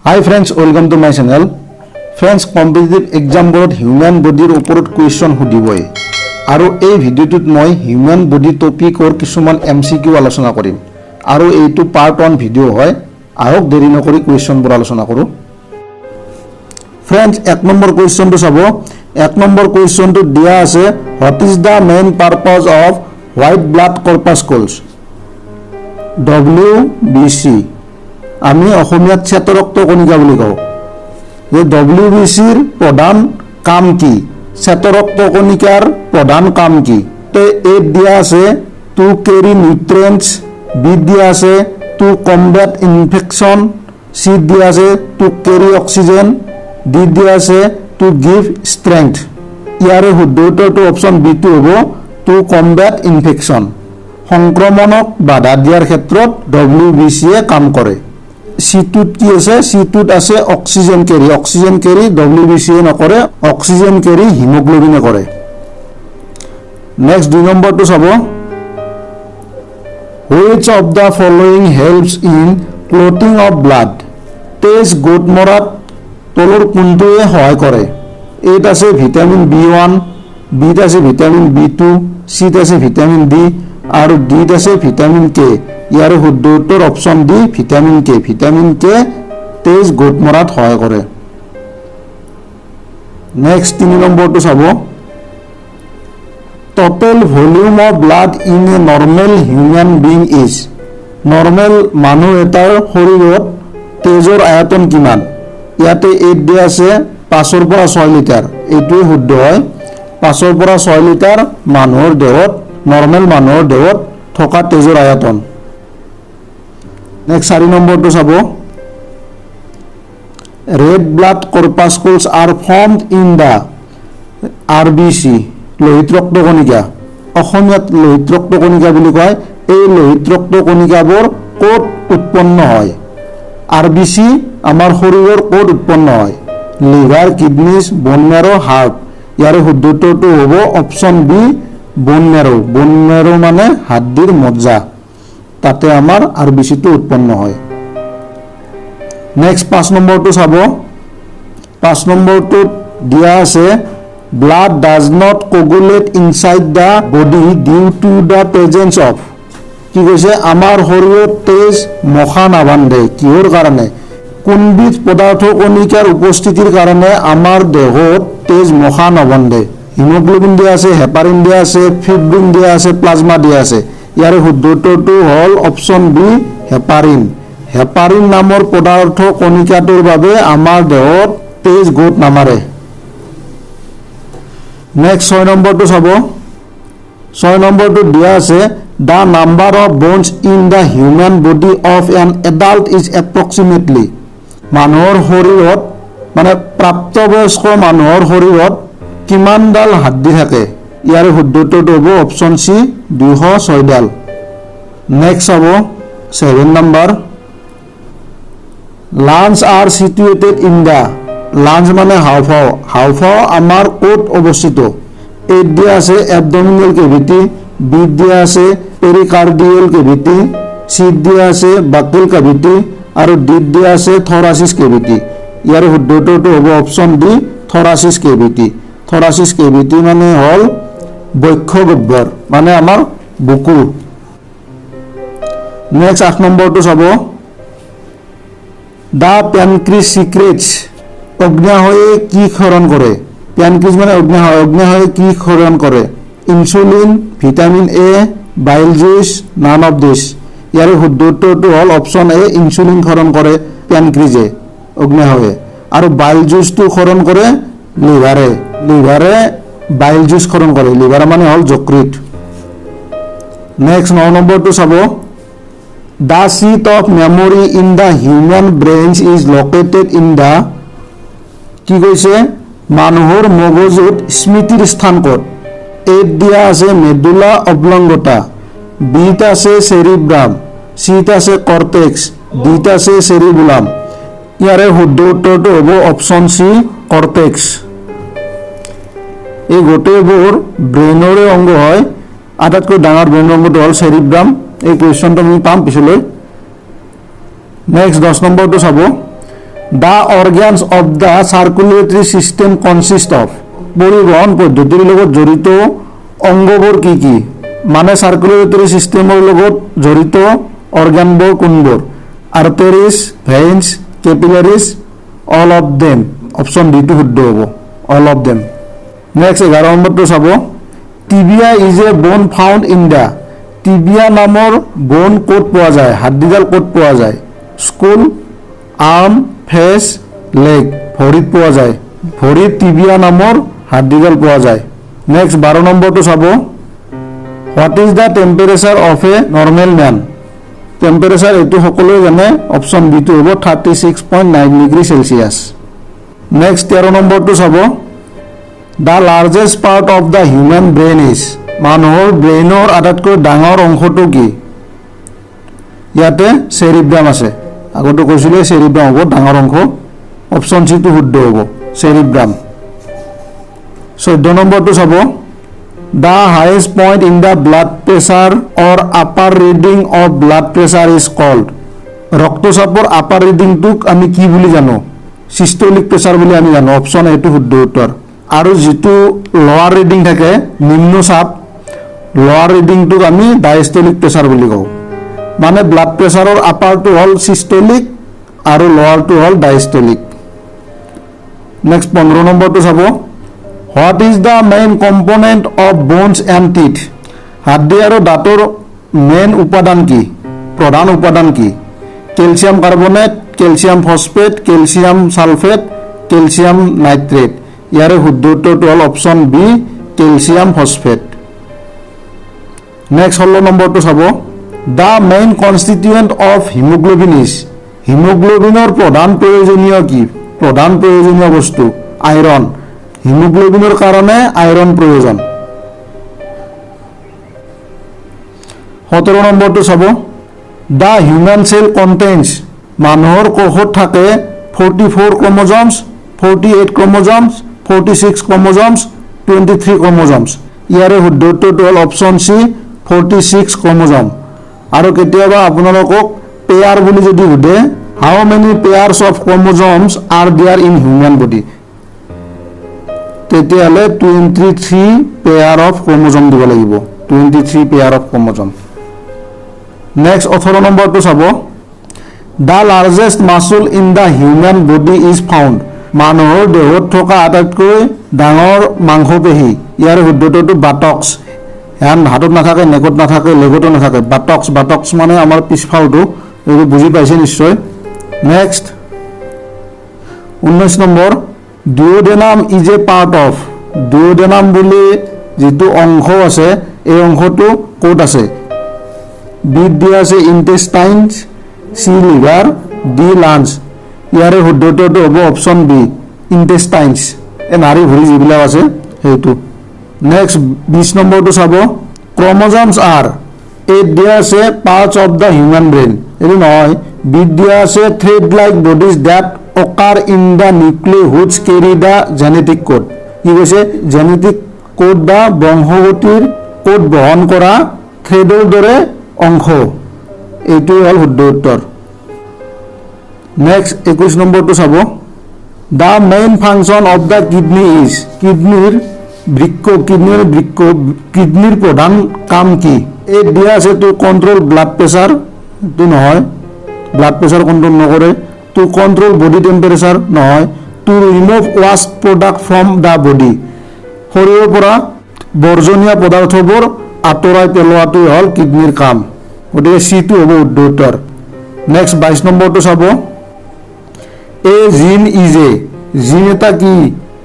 Hi friends, welcome to my channel. Friends, competitive exam board human body oporot question hudiboy. Aru ei video tut moi human body topic or kisuman MCQ alochona korim. Aru eitu part 1 video hoy. Ahok deri nokori question bor alochona koru. Friends, 1 number question to sabo. 1 number question to dia ase what is the main purpose of white blood corpuscles? WBC. আমি অসমীয়াত শ্বেতৰক্ত কণিকা বুলি কওঁ যে ডব্লিউবিসিৰ প্ৰধান কাম কি শ্বেতৰক্ত কণিকাৰ প্ৰধান কাম কি তে এ দিয়া আছে টু কেৰি নিউট্ৰিয়েন্টস বি দিয়া আছে টু কমবেট ইনফেকশন সি দিয়া আছে টু কেৰি অক্সিজেন ডি দিয়া আছে টু গিভ ষ্ট্ৰেংথ ইয়াৰে শুদ্ধ উত্তৰটো অপচন বি টো হ'ব টু কমবেট ইনফেকশন সংক্ৰমণক বাধা দিয়াৰ ক্ষেত্ৰত ডব্লিউবিসিয়ে কাম কৰে সিটুত কি আছে সিটুত আছে অক্সিজেন কেৰি ডব্লিউবিসিয়ে নকৰে অক্সিজেন কেৰি হিমোগ্লোবিনে কৰে নেক্সট 2 নম্বৰটো চাব which of the following helps in clotting of blood তেজ গোট মৰাত তলৰ কোনটোৱে সহায় কৰে এত আছে ভিটামিন B1 বিত আছে ভিটামিন B2 সিত আছে ভিটামিন D আৰু ডিত আছে ভিটামিন কে ইয়াৰ শুদ্ধ উত্তৰ অপচন ডি ভিটামিন কে তেজ গোট মৰাত সহায় কৰে নেক্সট 3 নম্বৰটো চাব total volume of blood in a normal human being is normal মানুহ এটাৰ শৰীৰত তেজৰ আয়তন কিমান ইয়াতে 8 দিয়া আছে 5 ৰ পৰা 6 লিটাৰ এইটোৱে শুদ্ধ হয় 5 ৰ পৰা 6 লিটাৰ মানুহৰ দেহত নৰমাল মানুহৰ দেহত থকা তেজৰ আয়তন নেক্সট 4 নম্বৰটো চাব red blood corpuscles are formed in the RBC Lohit ৰক্ত কণিকা অসমীয়াত লোহিত ৰক্ত কণিকা বুলি কয় এই লোহিত ৰক্ত কণিকাবোৰ ক'ত উৎপন্ন হয় RBC আমাৰ শৰীৰৰ ক'ত উৎপন্ন হয় লিভাৰ কিডনিজ বোন মেৰো হাৰ্ট ইয়াৰ শুদ্ধ উত্তৰটো হ'ব অপচন বি বোন মেৰো মানে হাড়ৰ মজ্জা তাতে আমাৰ RBC টো উৎপন্ন হয় নেক্সট 5 নম্বৰটো চাব 5 নম্বৰটো দিয়া আছে blood does not coagulate inside the body due to the presence of কি কৈছে আমাৰ শৰীৰত তেজ মখা নাবান্ধে কিহৰ কাৰণে কোনবিধ পদাৰ্থ কণিকাৰ উপস্থিতিৰ কাৰণে আমাৰ দেহত তেজ মখা নাবান্ধে হিমোগ্লোবিন দিয়া আছে হেপাৰিন দিয়া আছে ফিব্ৰিন দিয়া আছে প্লাজমা দিয়া আছে ইয়াৰ শুদ্ধ উত্তৰটো হ'ল অপচন বি হেপাৰিন নামৰ পদাৰ্থ কণিকাটোৰ বাবে আমাৰ দেহত তেজ গোট নামাৰে নেক্সট 6 নম্বৰটো চাব 6 নম্বৰটো দিয়া আছে the number of bones in the human body of an adult is approximately মানুহৰ শৰীৰত মানে প্ৰাপ্তবয়স্ক মানুহৰ শৰীৰত কিমানডাল হাড় থাকে ইয়াৰ শুদ্ধ উত্তৰটো হ'ব অপচন সি 206 ডাল নেক্সট হ'ব 7 number lungs are situated in the lungs মানে হাওঁফাও আমাৰ ক'ত অৱস্থিত এ দিয়া আছে abdominal cavity বি দিয়া আছে pericardial cavity সি দিয়া আছে buccal cavity আৰু ডি দিয়া আছে thoracic cavity ইয়াৰ শুদ্ধ উত্তৰটো হ'ব অপচন ডি thoracic cavity মানে হল বক্ষ গহ্বৰ মানে আমাৰ বুকু নেক্সট 8 নম্বৰটো চাব the pancreas secretes অগ্ন্যাশয়ে কি ক্ষৰণ কৰে প্যানক্ৰিজ মানে অগ্ন্যাশয়ে কি ক্ষৰণ কৰে insulin vitamin A bile juice none of this ইয়াৰ শুদ্ধ উত্তৰটো হ'ল অপচন এ ইনসুলিন ক্ষৰণ কৰে প্যানক্ৰিজে অগ্ন্যাশয়ে আৰু বাইল জুইচটো ক্ষৰণ কৰে লিভাৰে বাইল জুইচ ক্ষৰণ কৰে লিভাৰ মানে হ'ল যকৃত নেক্সট 9 নম্বৰটো চাব the seat of memory in the human brains is located in the কি কৈছে মানুহৰ মগজুত স্মৃতিৰ স্থান ক'ত এত দিয়া আছে মেডুলা অবলংগতা বিত আছে সেৰিব্ৰাম সিত আছে কৰ্টেক্স ডিত আছে সেৰিবুলাম ইয়াৰে শুদ্ধ উত্তৰটো হ'ব অপচন সি কৰ্টেক্স এই গোটেইবোৰ ব্ৰেইনৰে অংগ হয় আটাইতকৈ ডাঙৰ ব্ৰেইন অংগটো হ'ল সেৰিব্ৰাম এই কোৱেশ্চনটো আমি পাম পিছলৈ নেক্সট 10 নম্বৰটো চাব the organs of the circulatory system consist of পৰিবহন পদ্ধতিৰ লগত জড়িত অংগবোৰ কি কি মানে চাৰ্কুলেটৰী ছিষ্টেমৰ লগত জড়িত অৰ্গানবোৰ কোনবোৰ arteries veins capillaries all of them option D টো শুদ্ধ হ'ব অল অফ দেম নেক্সট 11 নম্বৰটো চাব টিবিয়া ইজ এ বোন ফাউণ্ড ইন দ্য টিবিয়া নামৰ বোন ক'ত পোৱা যায় হাড়ডিডাল ক'ত পোৱা যায় স্কুল আৰ্ম ফেচ লেগ ভৰিত পোৱা যায় ভৰিত টিবিয়া নামৰ হাড়ডিডাল পোৱা যায় নেক্সট 12 নম্বৰটো চাব what is the temperature of a normal men temperature এইটো সকলোৱে জানে অপশ্যন বি টো হ'ব 36.9 ডিগ্ৰী সেলসিয়াছ নেক্সট 13 নম্বৰটো চাব the largest part of the human brain is মানুহৰ ব্ৰেইনৰ আটাইতকৈ ডাঙৰ অংশটো কি ইয়াতে চেৰিব্ৰাম আছে আগতে কৈছিলে চেৰিব্ৰাম হ'ব ডাঙৰ অংশ অপশ্যন সি টো শুদ্ধ হ'ব চেৰিব্ৰাম 14 নম্বৰটো চাব the highest point in the blood pressure or upper reading of blood pressure is called ৰক্তচাপৰ আপাৰ ৰিডিংটোক আমি কি বুলি জানো সিস্টোলিক প্ৰেছাৰ বুলি আমি জানো অপশ্যন এ টো শুদ্ধ উত্তৰ আৰু যেটো লোৱাৰ ৰিডিং থাকে নিম্ন চাপ লোৱাৰ ৰিডিংটোক আমি ডায়াস্টলিক প্ৰেছাৰ বুলি কওঁ মানে ব্লাড প্ৰেছাৰৰ আপাৰটো হল সিস্টোলিক আৰু লোৱাৰটো হল ডায়াস্টলিক নেক্সট 15 নম্বৰটো চাব what is the main component of bones and teeth হাড়দি আৰু দাঁতৰ মেইন উপাদান কি প্ৰধান উপাদান কি calcium carbonate calcium phosphate calcium sulphate calcium nitrate ইয়াৰে শুদ্ধ উত্তৰটো হল option B calcium phosphate next 16 নম্বৰটো চাব the main constituent of haemoglobin is হিমোগ্লোবিনৰ প্ৰধান প্ৰয়োজনীয় কি প্ৰধান প্ৰয়োজনীয় বস্তু আইৰন হিমোগ্লোবিনৰ কাৰণে আইৰন প্ৰয়োজন 17 নম্বৰটো চাব দ্য হিউম্যান সেল কন্টেইনছ মানুহৰ কোষত থাকে 44 ক্ৰোমোজোমছ 48 ক্ৰোমোজোমছ 46 ক্ৰোমোজোমছ 23 ক্ৰোমোজোমছ ইয়াৰে শুদ্ধ উত্তৰটো হল অপশ্যন সি 46 ক্ৰোমোজোম আৰু কেতিয়াবা আপোনালোকক পেয়াৰ বুলি যদি সুধে how many pairs of chromosomes are there in human body তেতিয়াহ'লে 23 পেয়াৰ অফ ক্ৰোমোজোম দিব লাগিব 23 পেয়াৰ অফ ক্ৰোমোজোম নেক্সট 18 নম্বৰটো চাব the largest muscle in the human body is found মানুহৰ দেহত থকা আটাইতকৈ ডাঙৰ মাংসপেশী ইয়াৰ শুদ্ধটো বাটক্স হ্যান হাতত নাথাকে নেকত নাথাকে লেগতো নাথাকে বাটক্স বাটক্স মানে আমাৰ পিছফালটো এইটো বুজি পাইছে নিশ্চয় next 19 number duodenum is a part of duodenum বুলি যেটো অংশ আছে এই অংশটো ক'ত আছে বিট দিয়া আছে ইন্টেষ্টাইনছ সি লিভাৰ ডি লাঞ্চ ইয়াৰে শুদ্ধ উত্তৰটো হ'ব অপশ্যন বি ইন্টেষ্টাইনছ এই নাৰী ভৰি যিবিলাক আছে সেইটো নেক্সট 20 নম্বৰটো চাব ক্ৰোমোজোমছ আৰ এইট দিয়া আছে parts of the human brain এইটো নহয় বিট দিয়া আছে thread like bodies that occur in the nuclei which carry the genetic code কি কৈছে জেনেটিক কোড বা বংশগতিৰ কোড বহন কৰা থ্ৰেডৰ দৰে অংশ এইটো হল শুদ্ধ উত্তৰ নেক্সট 21 নম্বৰটো চাব the main function of the kidney is কিডনিৰ কিডনিৰ প্ৰধান কাম কি এই দিয়া আছে টু কন্ট্ৰোল ব্লাড প্ৰেছাৰ তো নহয় ব্লাড প্ৰেছাৰ কন্ট্ৰোল নকৰে to control body temperature নহয় to remove waste product from the body শৰীৰৰ পৰা বৰ্জনীয় পদাৰ্থবোৰ আঁতৰাই পেলোৱাটো হল কিডনিৰ কাম গতিকে সি টো হ'ব শুদ্ধ উত্তৰ নেক্সট 22 নম্বৰটো চাব এ জিন ইজ এ জিন এটা কি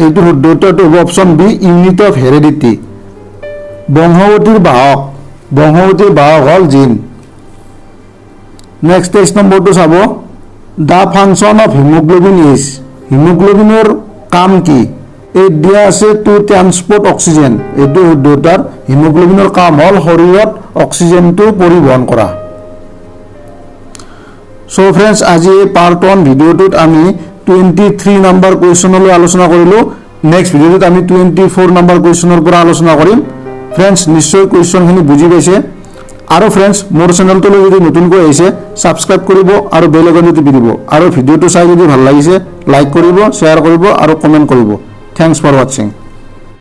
এইটো শুদ্ধ উত্তৰটো হ'ব option B unit of heredity বংশগতিৰ বাহক হল জিন নেক্সট 23 নম্বৰটো চাব The function of hemoglobin is হিমোগ্লোবিনৰ কাম কি এই দিয়া আছে টু ট্ৰান্সপোৰ্ট অক্সিজেন এইটো শুদ্ধতাৰ হিমোগ্লোবিনৰ কাম হল শৰীৰত অক্সিজেনটো পৰিবহন কৰা সো ফ্ৰেন্ডস আজি পাৰ্ট 1 ভিডিওটোত আমি 23 নম্বৰ কোৱেশ্চনলৈ আলোচনা কৰিলো নেক্সট ভিডিওটোত আমি 24 নম্বৰ কোৱেশ্চনৰ পৰা আলোচনা কৰিম ফ্ৰেন্ডস নিশ্চয় কোৱেশ্চনখিনি বুজি পাইছে আৰু ফ্ৰেণ্ডছ মোৰ চেনেলটোলৈ যদি নতুনকৈ আহিছে ছাবস্ক্ৰাইব কৰিব আৰু বেল আইকনটো টিপি দিব আৰু ভিডিঅ'টো চাই যদি ভাল লাগিছে লাইক কৰিব শ্বেয়াৰ কৰিব আৰু কমেণ্ট কৰিব থ্যাংকছ ফৰ ৱাচিং